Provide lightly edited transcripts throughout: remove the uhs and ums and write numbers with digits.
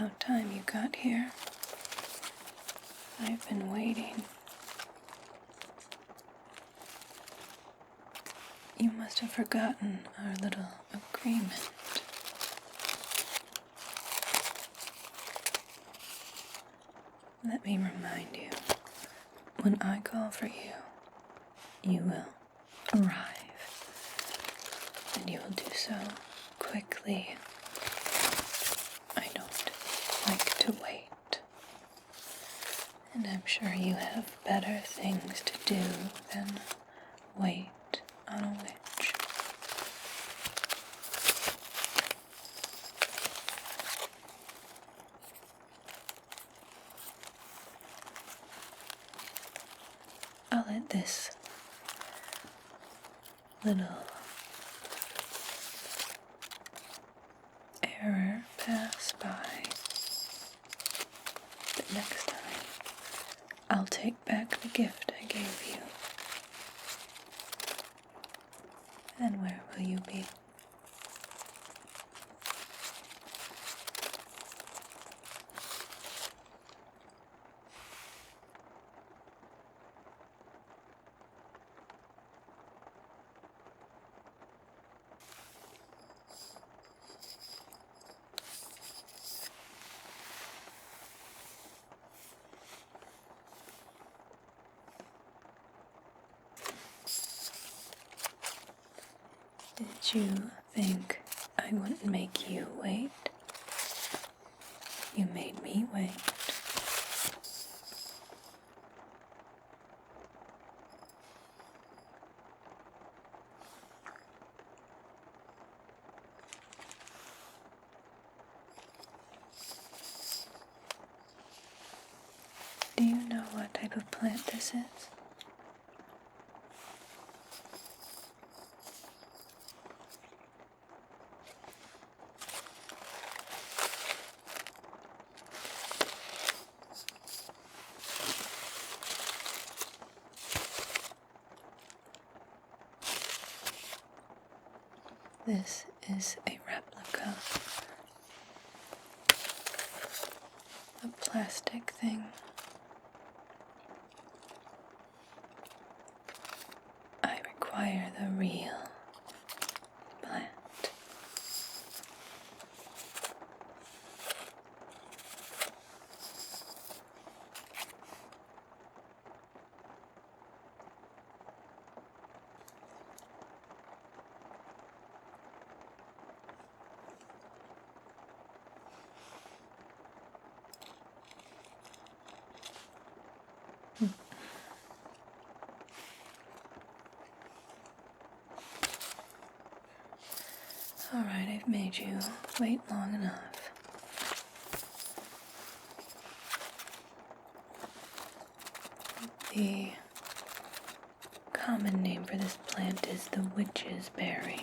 about time you got here. I've been waiting. You must have forgotten our little agreement. Let me remind you, when I call for you, you will arrive, and you will do so quickly. I don't like to wait, and I'm sure you have better things to do than wait on a witch. I'll let this little error pass by, but next time I'll take back the gift I gave you. And where will you be? Did you think I wouldn't make you wait? You made me wait. Do you know what type of plant this is? This is a replica. A plastic thing. I require the real plant. Alright, I've made you wait long enough. The common name for this plant is the witch's berry.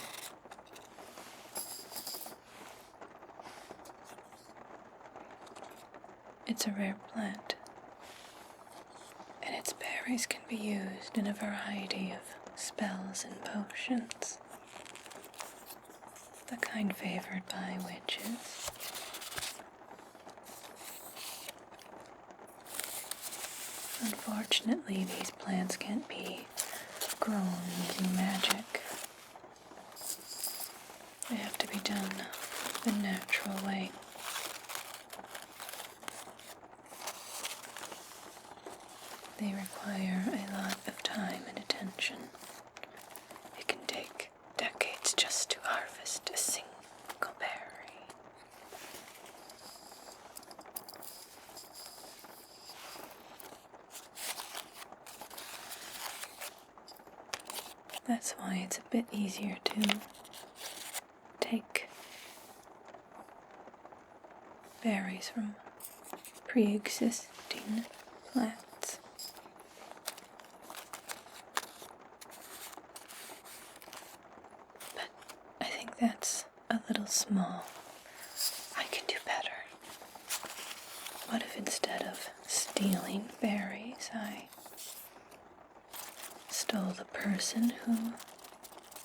It's a rare plant, and its berries can be used in a variety of spells and potions. The kind favored by witches. Unfortunately, these plants can't be grown using magic. They have to be done the natural way. They require a lot of time and attention. It can take decades just to harvest a single berry. That's why it's a bit easier to take berries from pre-existing plants. But I think that's a little small. I can do better. What if instead of stealing berries, I stole the person who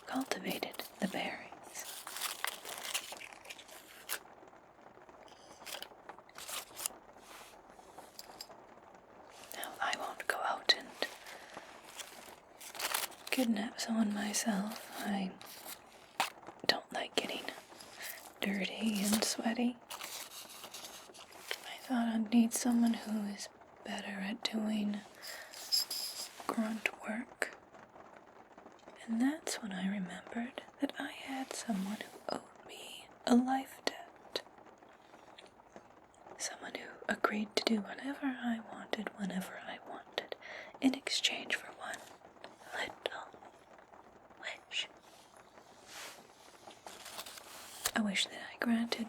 cultivated the berries? kidnap someone myself. I don't like getting dirty and sweaty. I thought I'd need someone who is better at doing grunt work. And that's when I remembered that I had someone who owed me a life debt. Someone who agreed to do whatever I wanted, whenever I wanted, in exchange for one little wish. A wish that I granted.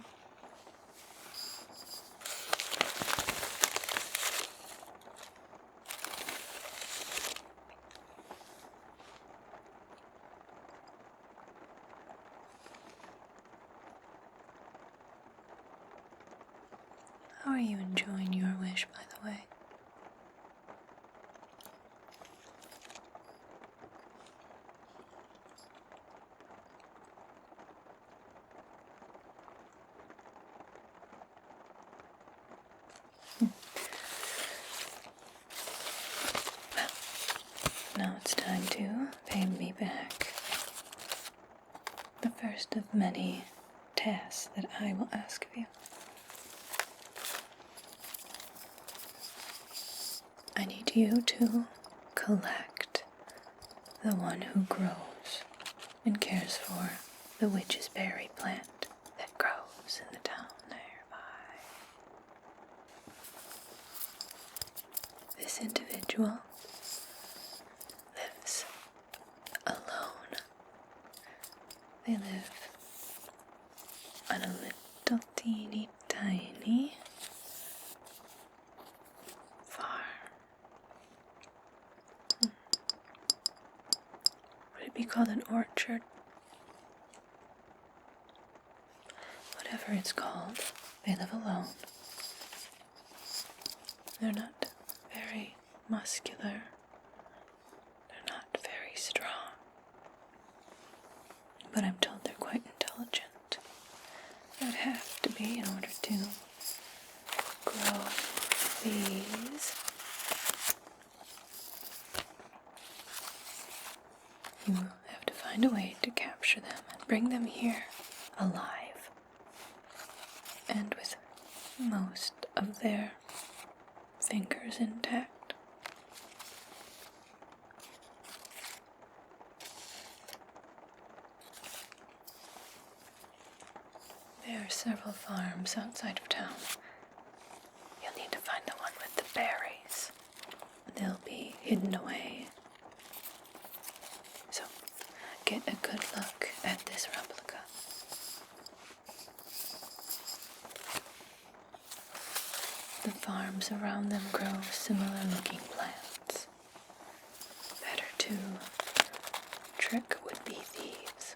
How are you enjoying your wish, by the way? Well, now it's time to pay me back. The first of many tasks that I will ask of you. I need you to collect the one who grows and cares for the witch's berry plant that grows in the town nearby. This individual lives alone. They live on a little teeny tiny farm. Would it be called an orchard? Whatever it's called, they live alone. They're not very muscular. They're not very strong. But I'm told they're quite intelligent. They would have to be in order to grow these. You will have to find a way to capture them and bring them here alive. And with most of their fingers intact. There are several farms outside of town. You'll need to find the one with the berries. They'll be hidden away. So, get a good look at this replica. The farms around them grow similar looking plants. Better to trick would-be thieves.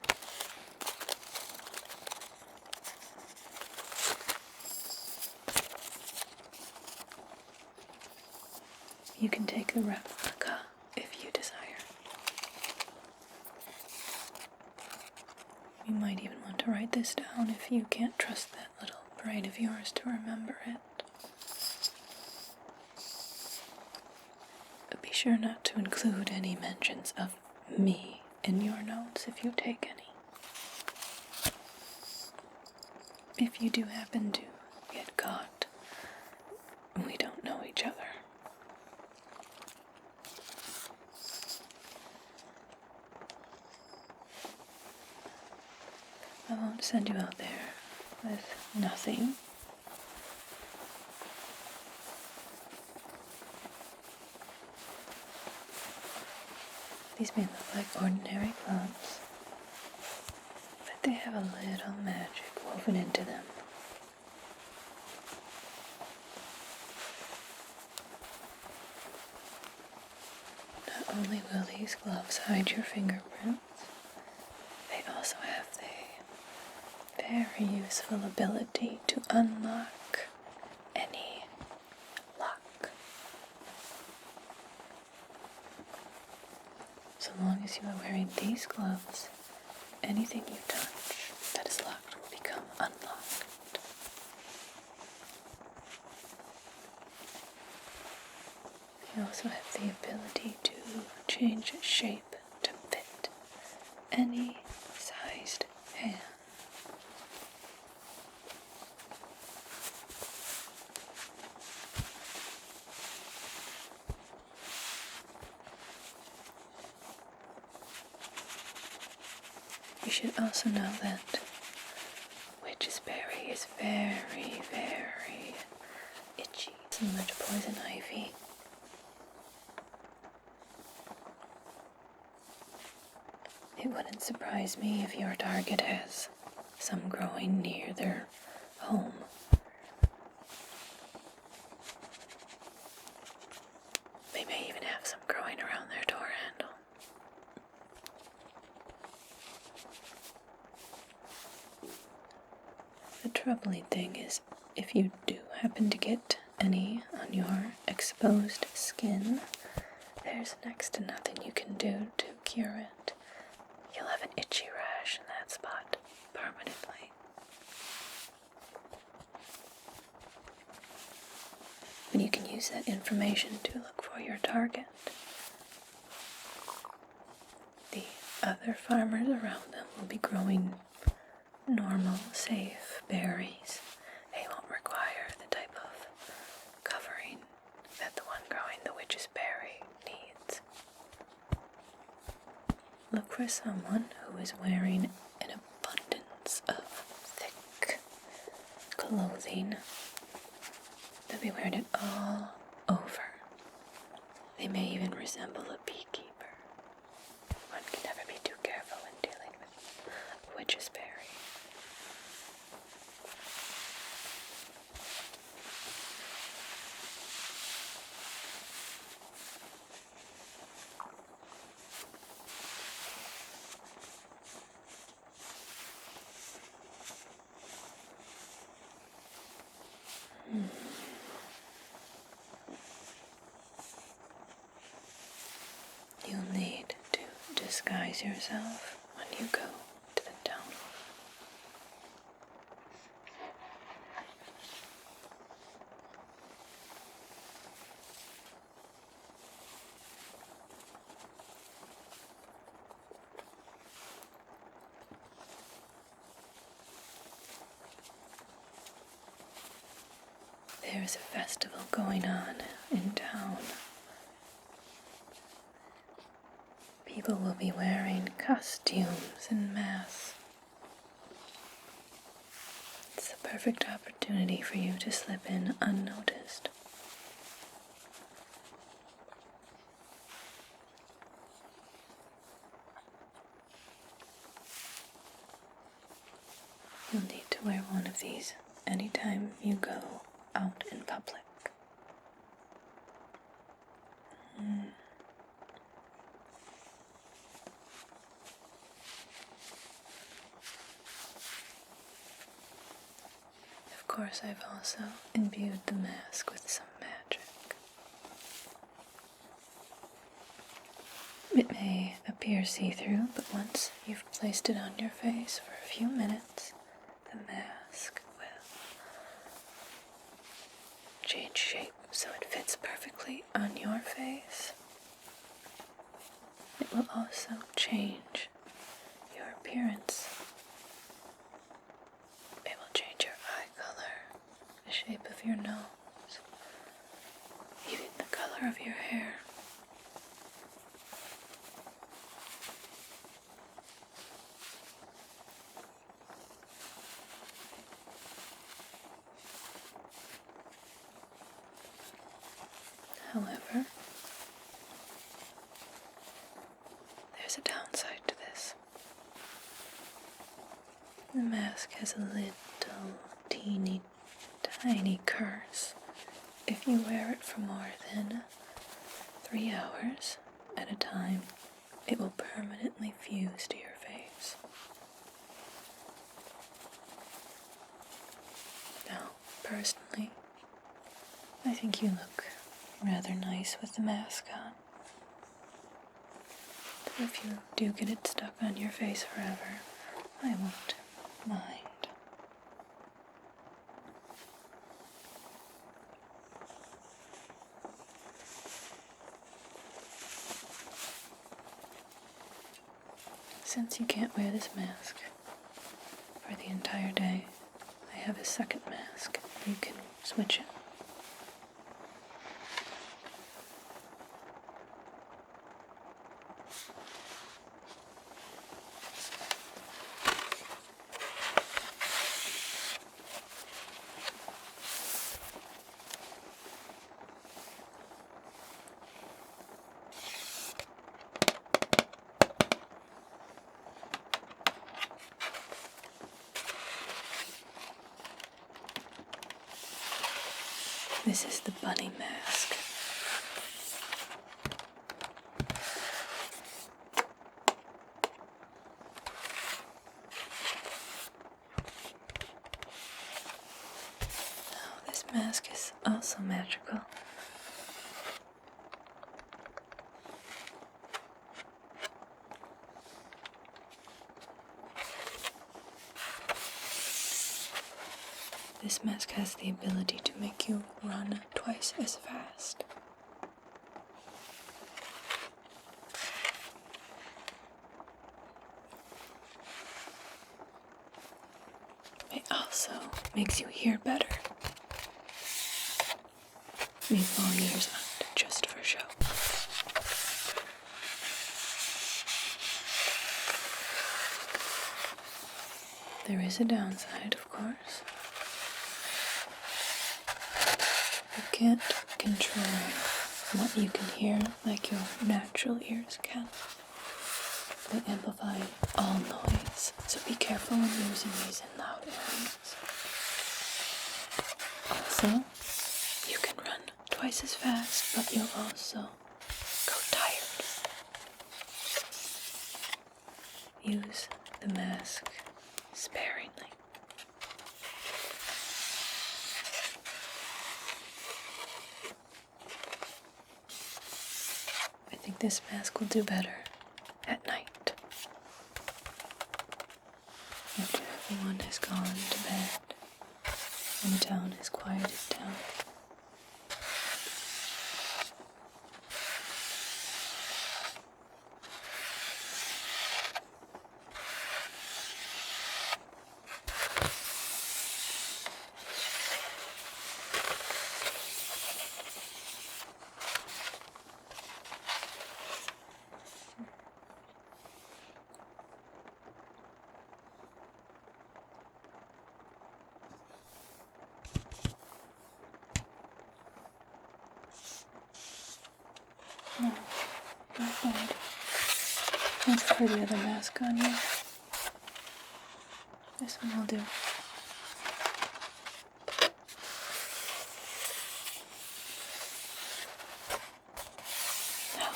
You can take the replica if you desire. You might even want to write this down if you can't trust that little brain of yours to remember it. But be sure not to include any mentions of me in your notes if you take any. If you do happen to get caught, we don't know each other. I won't send you out there with nothing. These may look like ordinary gloves, but they have a little magic woven into them. Not only will these gloves hide your fingerprints, they also have the very useful ability to unlock any lock. So long as you are wearing these gloves, anything you touch that is locked will become unlocked. You also have the ability to change shape to any sized hand. You should also know that witch's berry is very, very itchy, similar to poison ivy. It wouldn't surprise me if your target has some growing near their home. They may even have some growing around their door handle. The troubling thing is, if you do happen to get any on your exposed skin, there's next to nothing you can do to cure it. You'll have an itchy rash in that spot permanently. But you can use that information to look for your target. The other farmers around them will be growing normal, safe berries. They won't require the type of covering that the one growing the witch's berry needs. Look for someone who is wearing an abundance of thick clothing. They'll be wearing it all over. They may even resemble a beekeeper. One can never be too careful when dealing with a witch's berry. You'll need to disguise yourself when you go to the town. There's a festival going on in town. People will be wearing costumes and masks. It's the perfect opportunity for you to slip in unnoticed. You'll need to wear one of these anytime you go out in public. Of course, I've also imbued the mask with some magic. It may appear see-through, but once you've placed it on your face for a few minutes, the mask will change shape so it fits perfectly on your face. It will also change your appearance. It will change your eye color, the shape of your nose, even the color of your hair. However, there's a downside to this. The mask has a little teeny tiny curse. If you wear it for more than 3 hours at a time, it will permanently fuse to your face. Now, personally, I think you look rather nice with the mask on. But if you do get it stuck on your face forever, I won't mind. Since you can't wear this mask for the entire day, I have a second mask. You can switch it. This is the bunny mask. Oh, this mask is also magical. This mask has the ability to make you run twice as fast. It also makes you hear better. These long ears aren't just for show. There is a downside, of course. You can't control what you can hear like your natural ears can. They amplify all noise, so be careful when using these in loud areas. Also, you can run twice as fast, but you'll also go tired. Use the mask sparingly. I think this mask will do better at night, after everyone has gone to bed and the town has quieted down. No, not bad. Let's put the other mask on you. This one will do. Now,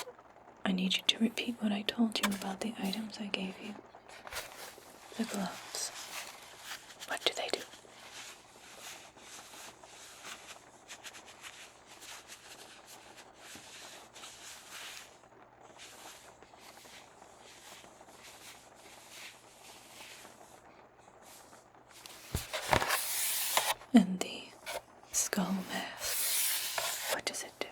I need you to repeat what I told you about the items I gave you. The gloves. What do they do? And the skull mask, what does it do?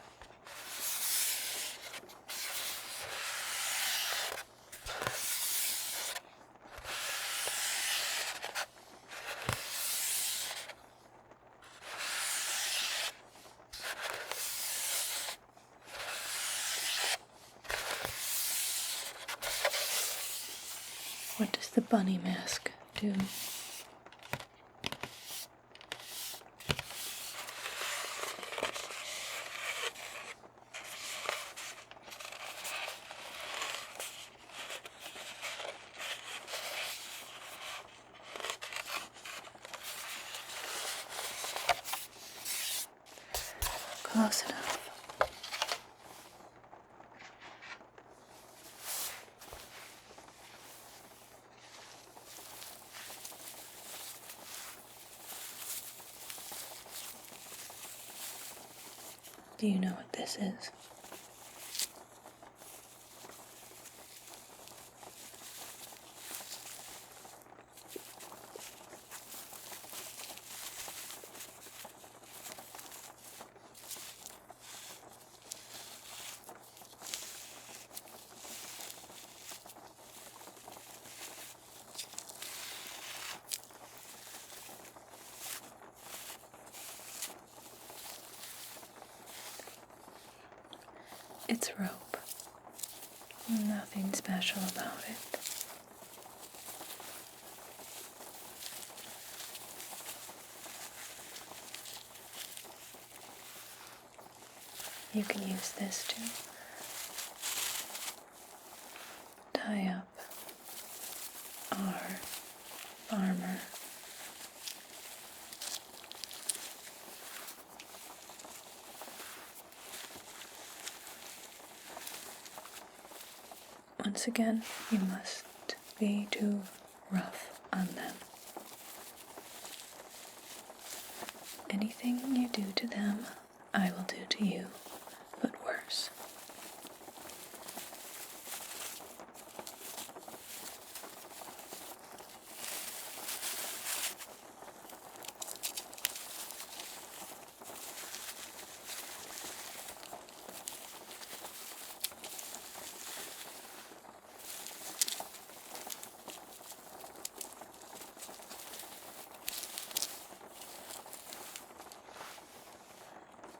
What does the bunny mask do? Close enough. Do you know what this is? It's rope. Nothing special about it. You can use this to tie up our armor. Once again, you must be too rough on them. Anything you do to them, I will do to you, but worse.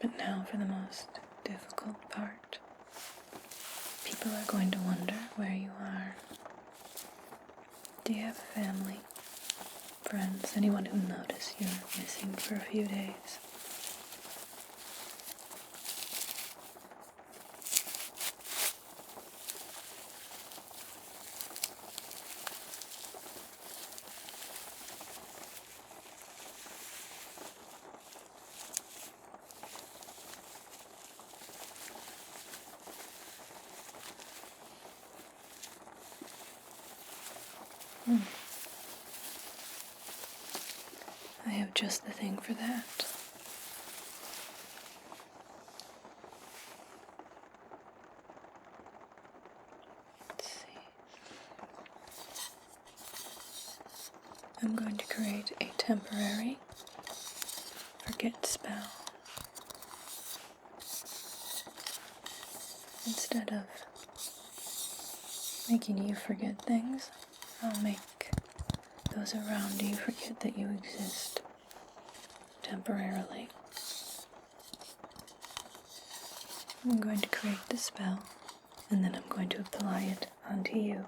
But now for the most difficult part. People are going to wonder where you are. Do you have a family? Friends? Anyone who noticed you're missing for a few days? I have just the thing for that. Let's see. I'm going to create a temporary forget spell. Instead of making you forget things, I'll make those around you forget that you exist temporarily. I'm going to create the spell, and then I'm going to apply it onto you.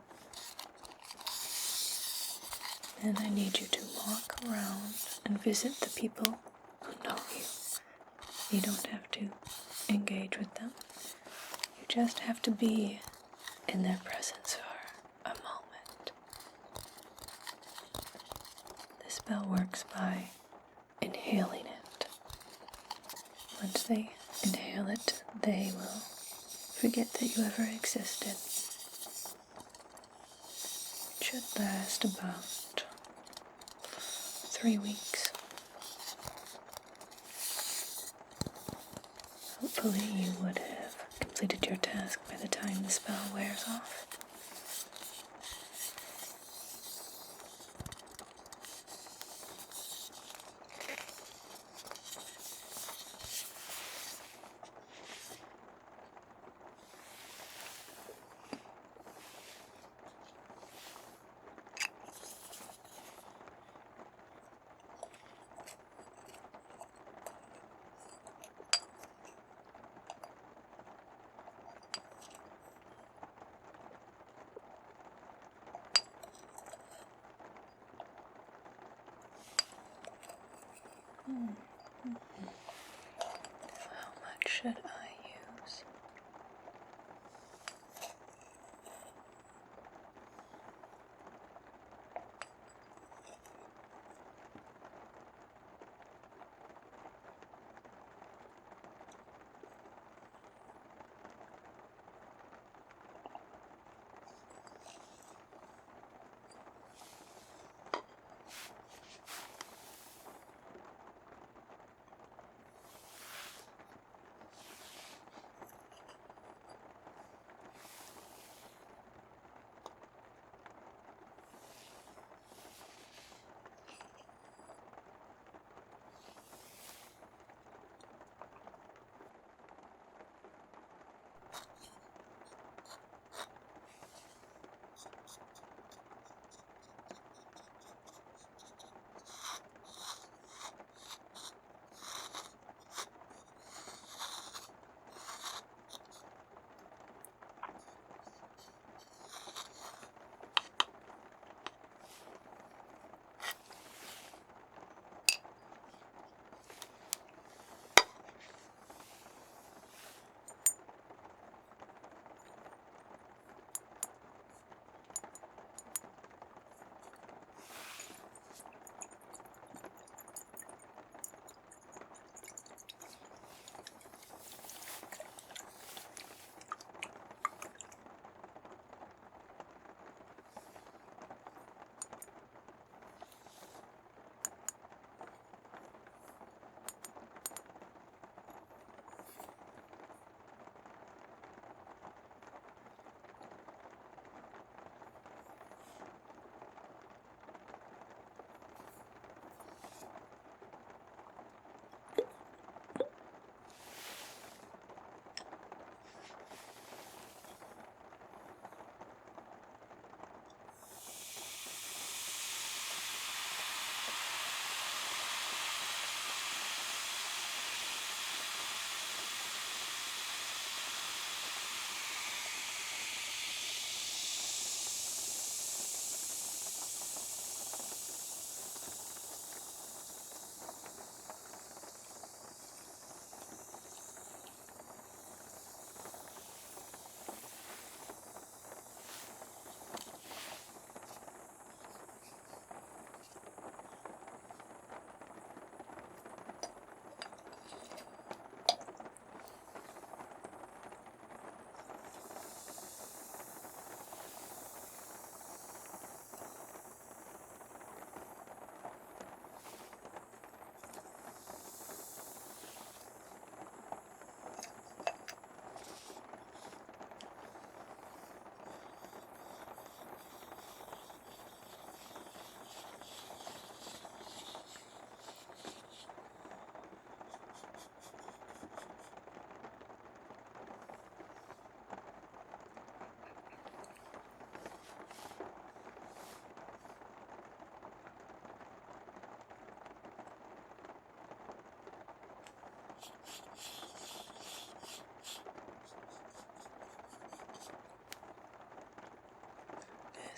And I need you to walk around and visit the people who know you. You don't have to engage with them. You just have to be in their presence for a moment. The spell works by inhaling it. Once they inhale it, they will forget that you ever existed. It should last about 3 weeks. Hopefully you would have completed your task by the time the spell wears off.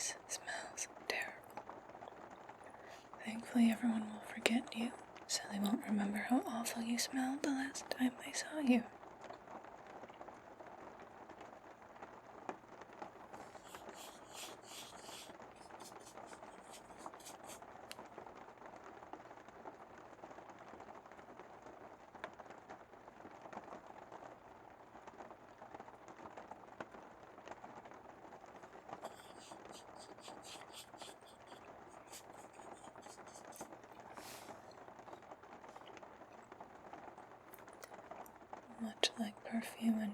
This smells terrible. Thankfully, everyone will forget you, so they won't remember how awful you smelled the last time they saw you. Much like perfume and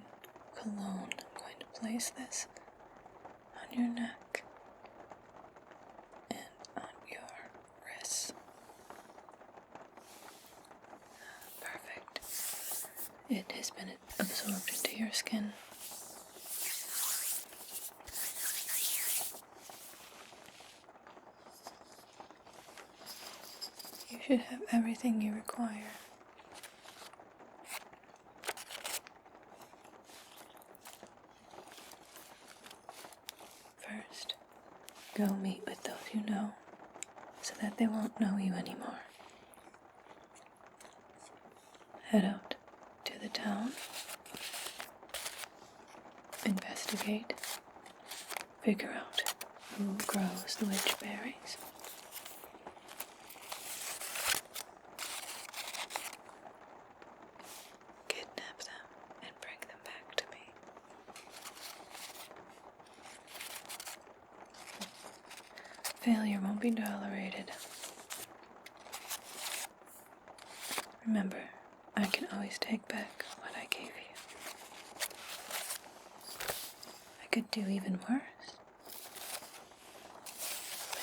cologne, I'm going to place this on your neck and on your wrists. Perfect. It has been absorbed into your skin. You should have everything you require. First, go meet with those you know, so that they won't know you anymore. Head out to the town, investigate, figure out who grows the witch berries. Kidnap them and bring them back to me. Failure won't be tolerated. Remember, I can always take back what I gave you. I could do even worse,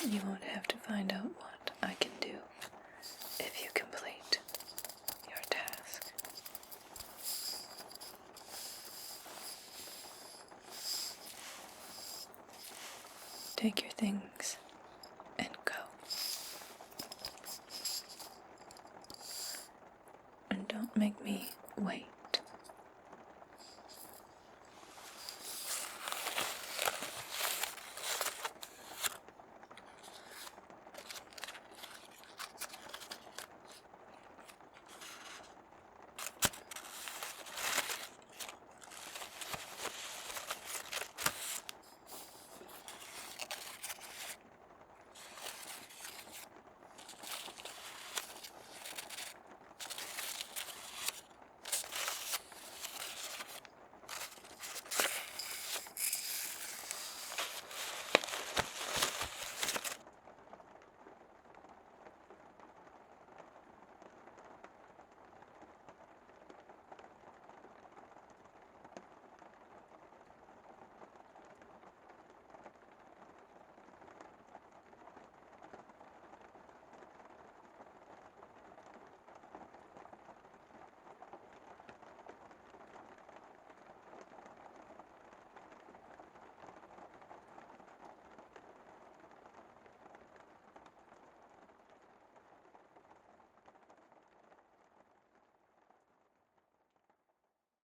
but you won't have to find out what I can do if you complete your task. Take your things